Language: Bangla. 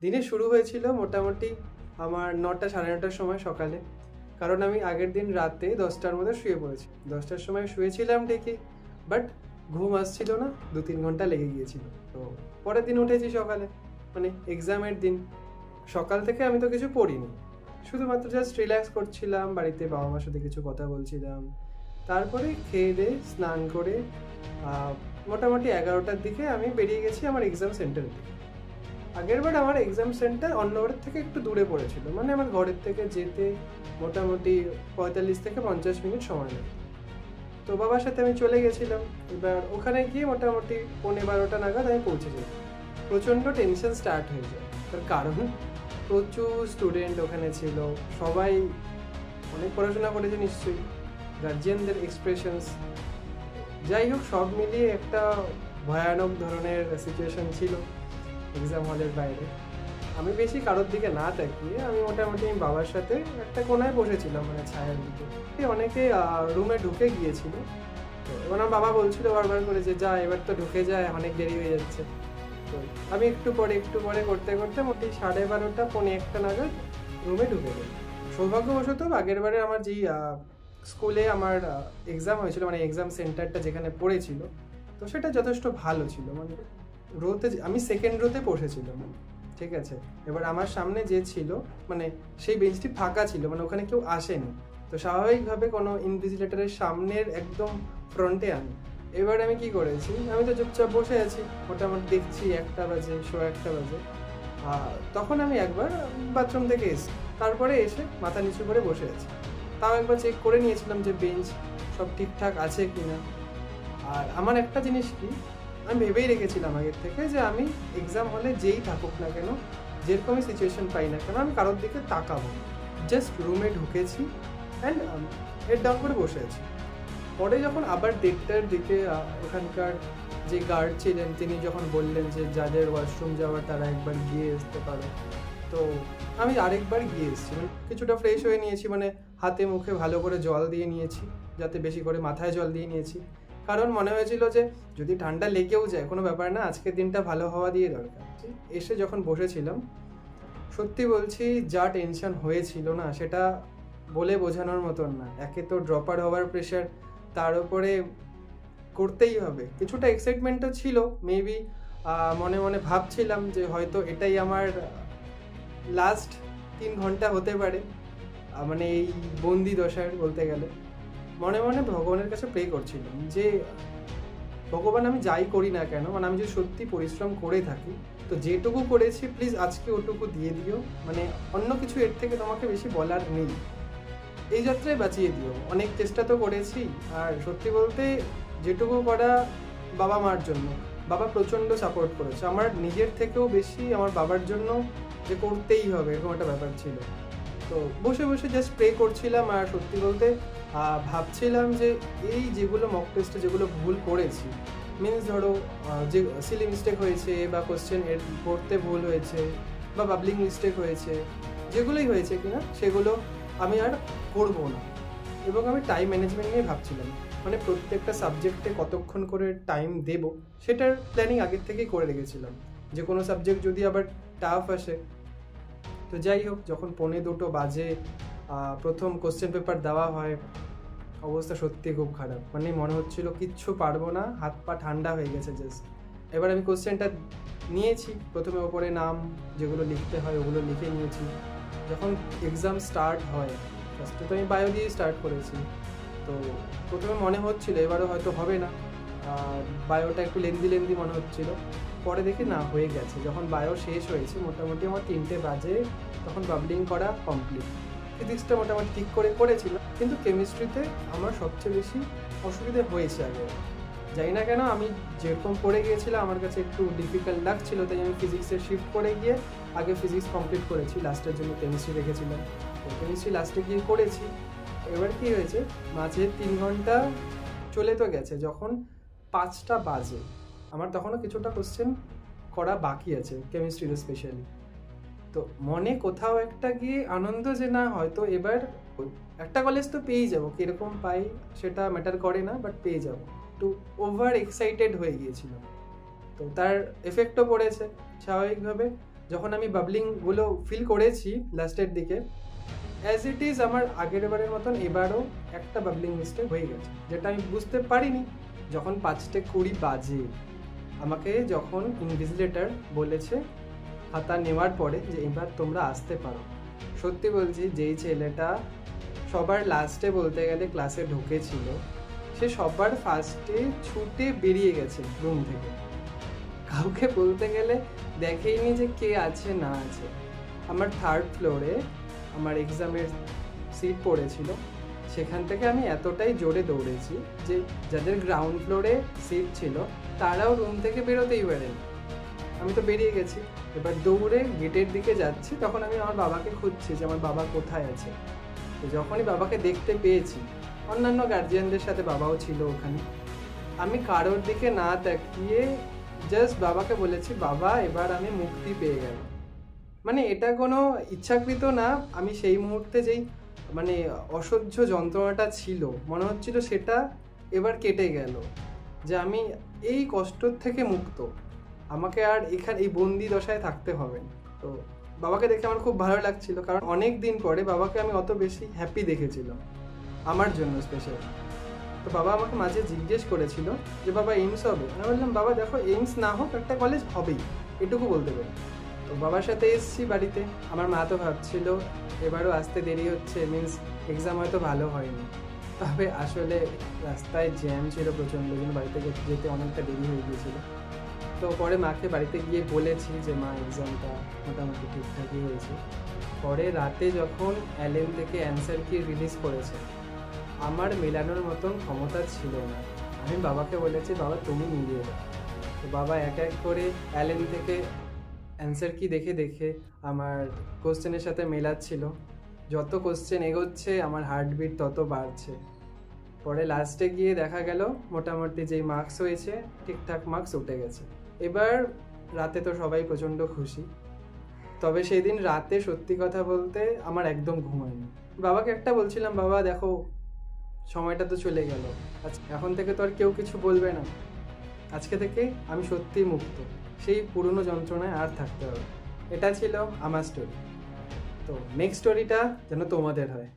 দিনে শুরু হয়েছিল মোটামুটি আমার 9টা সাড়ে 9টার সময় সকালে। কারণ আমি আগের দিন রাতে 10টার মধ্যে শুয়ে পড়েছি। 10টার সময় শুয়েছিলাম ঠিকই, বাট ঘুম আসছিল না, 2-3 ঘন্টা লেগে গিয়েছিল। তো পরের দিন উঠেছি সকালে, মানে এক্সামের দিন। সকাল থেকে আমি তো কিছু পড়িনি, শুধুমাত্র জাস্ট রিল্যাক্স করছিলাম, বাড়িতে বাবা মার সাথে কিছু কথা বলছিলাম। তারপরে খেয়ে দিয়ে স্নান করে মোটামুটি 11টার দিকে আমি বেরিয়ে গেছি আমার এক্সাম সেন্টারের দিকে। আগের বার আমার এক্সাম সেন্টার অন্যবারের থেকে একটু দূরে পড়েছিল, মানে আমার ঘরের থেকে যেতে মোটামুটি 45 থেকে 50 মিনিট সময় লাগে। তো বাবার সাথে আমি চলে গেছিলাম। এবার ওখানে গিয়ে মোটামুটি 11:15 নাগাদ আমি পৌঁছে যাই। প্রচণ্ড টেনশন স্টার্ট হয়ে যায়, তার কারণ প্রচুর স্টুডেন্ট ওখানে ছিল, সবাই অনেক পড়াশোনা করেছে নিশ্চয়ই, গার্জিয়ানদের এক্সপ্রেশনস, যাই হোক সব মিলিয়ে একটা ভয়ানক ধরনের সিচুয়েশন ছিল এক্সাম হলের বাইরে। আমি বেশি কারোর দিকে না তাকিয়ে আমি মোটামুটি বাবার সাথে একটা কোনায় বসেছিলাম, মানে ছায়ার দিকে। অনেকে রুমে ঢুকে গিয়েছিল, তো এবার আমার বাবা বলছিল বারবার করে যে যা এবার তো ঢুকে যায়, অনেক দেরি হয়ে যাচ্ছে। তো আমি একটু পরে করতে করতে মোটামুটি 12:30 পৌনে 1টা নাগাদ রুমে ঢুকে যাই। সৌভাগ্যবশত আগের বারে আমার যেই স্কুলে আমার এক্সাম হয়েছিল, মানে এক্সাম সেন্টারটা যেখানে পড়েছিল, তো সেটা যথেষ্ট ভালো ছিল। মানে রোতে আমি সেকেন্ড রোতে বসেছিলাম, ঠিক আছে। এবার আমার সামনে যে ছিল, মানে সেই বেঞ্চটি ফাঁকা ছিল, মানে ওখানে কেউ আসেনি। তো স্বাভাবিকভাবে কোনো ইনভিজিলেটরের সামনের একদম ফ্রন্টে আমি। এবার আমি কি করেছি, আমি তো চুপচাপ বসে আছি, মোটামুটি দেখছি 1টা বাজে, 1:15 বাজে। তখন আমি একবার বাথরুম থেকে এসে তারপরে এসে মাথা নিচু করে বসে আছি। তাও একবার চেক করে নিয়েছিলাম যে বেঞ্চ সব ঠিকঠাক আছে কিনা। আর আমার একটা জিনিস কি, আমি ভেবেই রেখেছিলাম আগের থেকে যে আমি এক্সাম হলে যেই থাকুক না কেন, যেরকমই সিচুয়েশন পাই না কেন, আমি কারোর দিকে তাকাবো। জাস্ট রুমে ঢুকেছি অ্যান্ড হেড ডাউন করে বসে আছি। পরে যখন আবার 1:30টার দিকে ওখানকার যে গার্ড ছিলেন তিনি যখন বললেন যে যাদের ওয়াশরুম যাওয়ার তারা একবার গিয়ে আসতে পারো, তো আমি আরেকবার গিয়ে এসেছি। মানে কিছুটা ফ্রেশ হয়ে নিয়েছি, মানে হাতে মুখে ভালো করে জল দিয়ে নিয়েছি, যাতে বেশি করে মাথায় জল দিয়ে নিয়েছি। কারণ মনে হয়েছিল যে যদি ঠান্ডা লেগেও যায় কোনো ব্যাপার না, আজকের দিনটা ভালো হওয়া দিয়ে দরকার। এসে যখন বসেছিলাম, সত্যি বলছি যা টেনশন হয়েছিল না, সেটা বলে বোঝানোর মতন না। একে তো ড্রপার হওয়ার প্রেশার, তার উপরে করতেই হবে। কিছুটা এক্সাইটমেন্টও ছিল, মেবি মনে মনে ভাবছিলাম যে হয়তো এটাই আমার লাস্ট 3 ঘন্টা হতে পারে, মানে এই বন্দি দশার বলতে গেলে। মনে মনে ভগবানের কাছে প্রে করছিলাম যে ভগবান আমি যাই করি না কেন, মানে আমি যদি সত্যি পরিশ্রম করে থাকি, তো যেটুকু করেছি প্লিজ আজকে ওটুকু দিয়ে দিও। মানে অন্য কিছু এর থেকে তোমাকে বেশি বলার নেই, এই যাত্রায় বাঁচিয়ে দিও। অনেক চেষ্টা তো করেছি, আর সত্যি বলতে যেটুকু করা বাবা মার জন্য। বাবা প্রচণ্ড সাপোর্ট করেছে, আমার নিজের থেকেও বেশি আমার বাবার জন্য, যে করতেই হবে এরকম একটা ব্যাপার ছিল। তো বসে বসে জাস্ট প্রে করছিলাম, আর সত্যি বলতে ভাবছিলাম যে এই যেগুলো মক টেস্টে যেগুলো ভুল করেছি, মিনস ধরো যে সিলি মিস্টেক হয়েছে, বা কোশ্চেন এর পড়তে ভুল হয়েছে, বা বাবলিং মিস্টেক হয়েছে, যেগুলোই হয়েছে কিনা সেগুলো আমি আর করবো না। এবং আমি টাইম ম্যানেজমেন্ট নিয়ে ভাবছিলাম, মানে প্রত্যেকটা সাবজেক্টে কতক্ষণ করে টাইম দেব, সেটার প্ল্যানিং আগের থেকেই করে রেখেছিলাম। যে কোনো সাবজেক্ট যদি আবার টাফ আসে, তো যাই হোক, যখন 1:45 বাজে প্রথম কোশ্চেন পেপার দেওয়া হয়, অবস্থা সত্যি খুব খারাপ। মানে মনে হচ্ছিল কিচ্ছু পারবো না, হাত পা ঠান্ডা হয়ে গেছে জাস্ট। এবার আমি কোশ্চেনটা নিয়েছি, প্রথমে ওপরে নাম যেগুলো লিখতে হয় ওগুলো লিখে নিয়েছি। যখন এক্সাম স্টার্ট হয়, ফার্স্টে তো আমি বায়ো দিয়ে স্টার্ট করেছি, তো প্রথমে মনে হচ্ছিল এবারও হয়তো হবে না, বায়োটা একটু লেন্দি মনে হচ্ছিল। পরে দেখি না, হয়ে গেছে। যখন বায়ো শেষ হয়েছে মোটামুটি আমার 3টে বাজে, তখন বাবলিং করা কমপ্লিট। ফিজিক্সটা মোটামুটি ঠিক করে করেছিলাম, কিন্তু কেমিস্ট্রিতে আমার সবচেয়ে বেশি অসুবিধে হয়েছে আগে। জানি না কেন, আমি যেরকম পড়ে গিয়েছিলাম আমার কাছে একটু ডিফিকাল্ট লাগছিল, তাই আমি ফিজিক্সে শিফট করে গিয়ে আগে ফিজিক্স কমপ্লিট করেছি, লাস্টের জন্য কেমিস্ট্রি রেখেছিলাম। তো কেমিস্ট্রি লাস্টে গিয়ে করেছি। এবার কি হয়েছে, মাঝে 3 ঘন্টা চলে তো গেছে, যখন 5টা বাজে আমার তখনও কিছুটা কোশ্চেন করা বাকি আছে কেমিস্ট্রিতে স্পেশালি। তো মনে কোথাও একটা গিয়ে আনন্দ যে না হয়তো এবার একটা কলেজ তো পেয়েই যাবো, কীরকম পাই সেটা ম্যাটার করে না, বাট পেয়ে যাবো। একটু ওভার এক্সাইটেড হয়ে গিয়েছিল, তো তার এফেক্টও পড়েছে স্বাভাবিকভাবে। যখন আমি বাবলিংগুলো ফিল করেছি লাস্টের দিকে, অ্যাজ ইট ইজ আমার আগের বারের মতন এবারও একটা বাবলিং মিস্টেক হয়ে গেছে, যেটা আমি বুঝতে পারিনি যখন 5:20 বাজে। আমাকে যখন ইনভিজিলেটর বলেছে খাতা নেওয়ার পরে যে এবার তোমরা আসতে পারো, সত্যি বলছি যেই ছেলেটা সবার লাস্টে বলতে গেলে ক্লাসে ঢুকেছিল, সে সবার ফার্স্টে ছুটে বেরিয়ে গেছে রুম থেকে। কাউকে বলতে গেলে দেখেইনি যে কে আছে না আছে। আমার 3rd ফ্লোরে আমার এক্সামের সিট পড়েছিল, সেখান থেকে আমি এতটাই জোরে দৌড়েছি যে যাদের গ্রাউন্ড ফ্লোরে সিট ছিল তারাও রুম থেকে বেরোতেই পারেনি। আমি তো বেরিয়ে গেছি। এবার দৌড়ে গেটের দিকে যাচ্ছি, তখন আমি আমার বাবাকে খুঁজছি যে আমার বাবা কোথায় আছে। তো যখনই বাবাকে দেখতে পেয়েছি, অন্যান্য গার্জিয়ানদের সাথে বাবাও ছিল ওখানে, আমি কারোর দিকে না তাকিয়ে জাস্ট বাবাকে বলেছি, বাবা এবার আমি মুক্তি পেয়ে গেলাম। মানে এটা কোনো ইচ্ছাকৃত না, আমি সেই মুহূর্তে যেই মানে অসহ্য যন্ত্রণাটা ছিল মনে হচ্ছিল সেটা এবার কেটে গেল, যে আমি এই কষ্টর থেকে মুক্ত, আমাকে আর এখানে এই বন্দি দশায় থাকতে হবে না। তো বাবাকে দেখে আমার খুব ভালো লাগছিল, কারণ অনেক দিন পরে বাবাকে আমি অত বেশি হ্যাপি দেখেছিলাম, আমার জন্য স্পেশাল। তো বাবা আমাকে মাঝে জিজ্ঞেস করেছিল যে বাবা এইমস হবে, আমি বললাম বাবা দেখো এইমস না হোক একটা কলেজ হবেই, এটুকু বলতে পারি। তো বাবার সাথে এসেছি বাড়িতে, আমার মা তো ভাবছিল এবারও আসতে দেরি হচ্ছে, মিন্স এক্সাম হয়তো ভালো হয়নি। তবে আসলে রাস্তায় জ্যাম ছিল প্রচণ্ড, জন্য বাড়িতে যেতে অনেকটা দেরি হয়ে গিয়েছিলো। তো পরে মাকে বাড়িতে গিয়ে বলেছি যে মা এক্সামটা মোটামুটি ঠিকঠাকই হয়েছে। পরে রাতে যখন অ্যালেন থেকে অ্যান্সার কি রিলিজ করেছে, আমার মেলানোর মতন ক্ষমতা ছিল না। আমি বাবাকে বলেছি বাবা তুমি মিলিয়ে দাও। তো বাবা এক এক করে অ্যালেন থেকে অ্যান্সার কি দেখে দেখে আমার কোশ্চেনের সাথে মেলাচ্ছিল। যত কোশ্চেন এগোচ্ছে আমার হার্টবিট তত বাড়ছে। পরে লাস্টে গিয়ে দেখা গেল মোটামুটি যেই মার্কস হয়েছে ঠিকঠাক মার্কস উঠে গেছে। এবার রাতে তো সবাই প্রচণ্ড খুশি, তবে সেই দিন রাতে সত্যি কথা বলতে আমার একদম ঘুম হয়নি। বাবাকে একটা বলছিলাম, বাবা দেখো সময়টা তো চলে গেল, এখন থেকে তো আর কেউ কিছু বলবে না, আজকে থেকে আমি সত্যিই মুক্ত, সেই পুরনো যন্ত্রণায় আর থাকতে হবে। এটা ছিল আমার স্টোরি। তো নেক্সট স্টোরিটা যেন তোমাদের হয়।